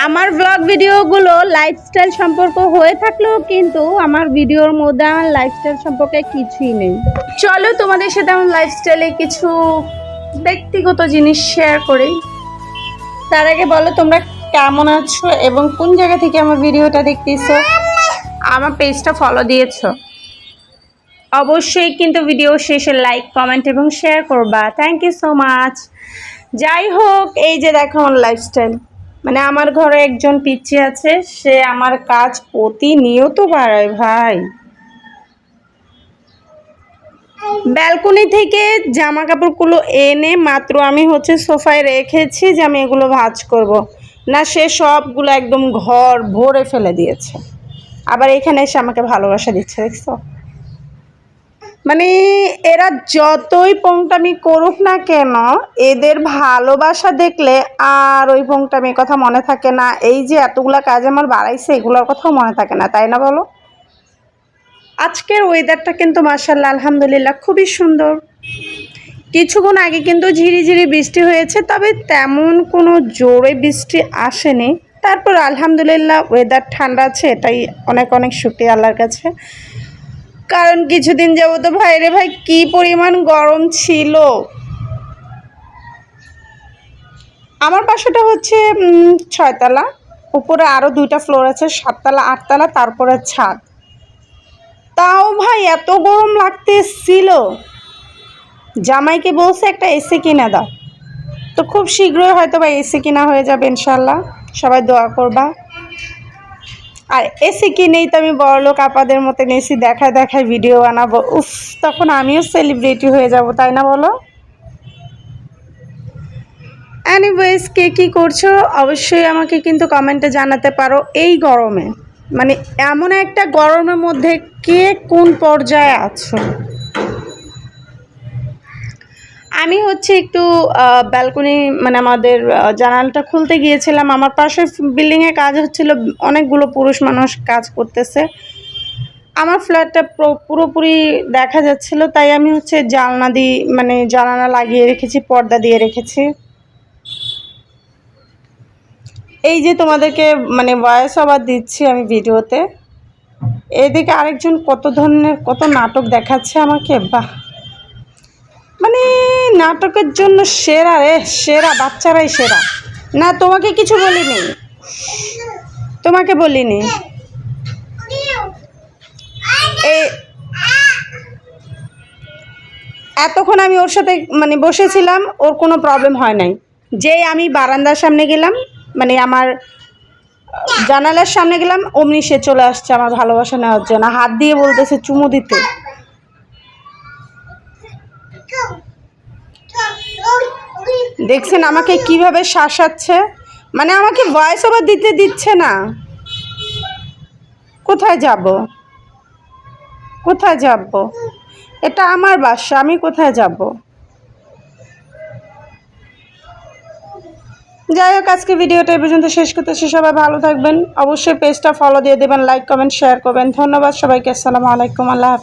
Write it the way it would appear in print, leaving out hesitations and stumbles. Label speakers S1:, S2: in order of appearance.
S1: আমার ব্লগ ভিডিওগুলো লাইফস্টাইল সম্পর্ক হয়ে থাকলেও কিন্তু আমার ভিডিওর মধ্যে আমার লাইফস্টাইল সম্পর্কে কিছুই নেই। চলো তোমাদের সাথে আমার লাইফস্টাইলে কিছু ব্যক্তিগত জিনিস শেয়ার করি। তার আগে বলো তোমরা কেমন আছো এবং কোন জায়গা থেকে আমার ভিডিওটা দেখতেছো, আমার পেজটা ফলো দিয়েছো। অবশ্যই কিন্তু ভিডিও শেষে লাইক, কমেন্ট এবং শেয়ার করবা। Thank you so much. যাই হোক, এই যে দেখো আমার লাইফস্টাইল, মানে আমার ঘরে একজন পিচ্চি আছে, সে আমার কাজ প্রতিনিয়ত বাড়ায় ভাই। ব্যালকনি থেকে জামা কাপড়গুলো এনে মাত্র আমি সোফায় রেখেছি যে আমি এগুলো ভাঁজ করব না, সে সবগুলো একদম ঘর ভরে ফেলে দিয়েছে। আবার এখানে এসে আমাকে ভালোবাসা দিচ্ছে, দেখছো? মানে এরা যতই পোংটামি করুক না কেন, এদের ভালোবাসা দেখলে আর ওই পোংটামির কথা মনে থাকে না। এই যে এতগুলা কাজ আমার বাড়াইছে, এগুলোর কথাও মনে থাকে না, তাই না বলো? আজকের ওয়েদারটা কিন্তু মাশাআল্লাহ আলহামদুলিল্লাহ খুবই সুন্দর। কিছুক্ষণ আগে কিন্তু ঝিরিঝিরি বৃষ্টি হয়েছে, তবে তেমন কোনো জোরে বৃষ্টি আসেনি। তারপর আলহামদুলিল্লাহ ওয়েদার ঠান্ডা আছে, এটাই অনেক অনেক শুকরিয়া আল্লাহর কাছে। কারণ কিছুদিন যাবো তো ভাই রে ভাই কি পরিমাণ গরম ছিল। আমার বাসাটা 6 তলা, উপরে আরও 2টা ফ্লোর আছে, 7 তলা 8 তলা, তারপরে ছাদ। তাও ভাই এত গরম লাগতেছিল, জামাইকে বলছে একটা এসি কিনে দাও। তো খুব শীঘ্রই হয়তো বা এসি কিনা হয়ে যাবে ইনশাল্লাহ, সবাই দোয়া করবা। আর এসি কিনেই তো আমি বড়লোক আপাদের মতন এসি দেখায় ভিডিও বানাবো, উফ, তখন আমিও সেলিব্রিটি হয়ে যাব, তাই না বলো? এনিওয়েজ, কে কী করছো অবশ্যই আমাকে কিন্তু কমেন্টে জানাতে পারো। এই গরমে, মানে এমন একটা গরমের মধ্যে কে কোন পর্যায়ে আছো? আমি একটু ব্যালকনি, মানে আমাদের জানালাটা খুলতে গিয়েছিলাম। আমার পাশে বিল্ডিংয়ে কাজ হচ্ছিল, অনেকগুলো পুরুষ মানুষ কাজ করতেছে। আমার ফ্ল্যাটটা পুরোপুরি দেখা যাচ্ছিল, তাই আমি জানালা লাগিয়ে রেখেছি, পর্দা দিয়ে রেখেছি। এই যে তোমাদেরকে ভয়েস ওভার দিচ্ছি আমি ভিডিওতে, এদিকে আরেকজন কত ধরনের কত নাটক দেখাচ্ছে আমাকে, বাহ! মানে নাটকের জন্য সেরা রে, সেরা, বাচ্চারাই সেরা। না তোমাকে কিছু বলিনি, তোমাকে বলিনি। এতক্ষণ আমি ওর সাথে বসেছিলাম, ওর কোনো প্রবলেম হয় নাই। যেই আমি বারান্দার সামনে গেলাম, আমার জানালার সামনে গেলাম, অমনি সে চলে আসছে আমার ভালোবাসা নেওয়ার জন্য, হাত দিয়ে বলতেছে চুমু দিতে। দেখছেন আমাকে কিভাবে শাসাচ্ছে, আমাকে ভয়েস ওভার দিতে দিচ্ছে না। কোথায় যাব, কোথায় যাব? এটা আমার বাসা, আমি কোথায় যাব? যাই হোক, আজকে ভিডিওটা এই পর্যন্ত শেষ করতেছি। সবাই ভালো থাকবেন, অবশ্যই পেজটা ফলো দিয়ে দেবেন, লাইক, কমেন্ট, শেয়ার করবেন। ধন্যবাদ সবাইকে। আসসালামু আলাইকুম, আল্লাহ হাফেজ।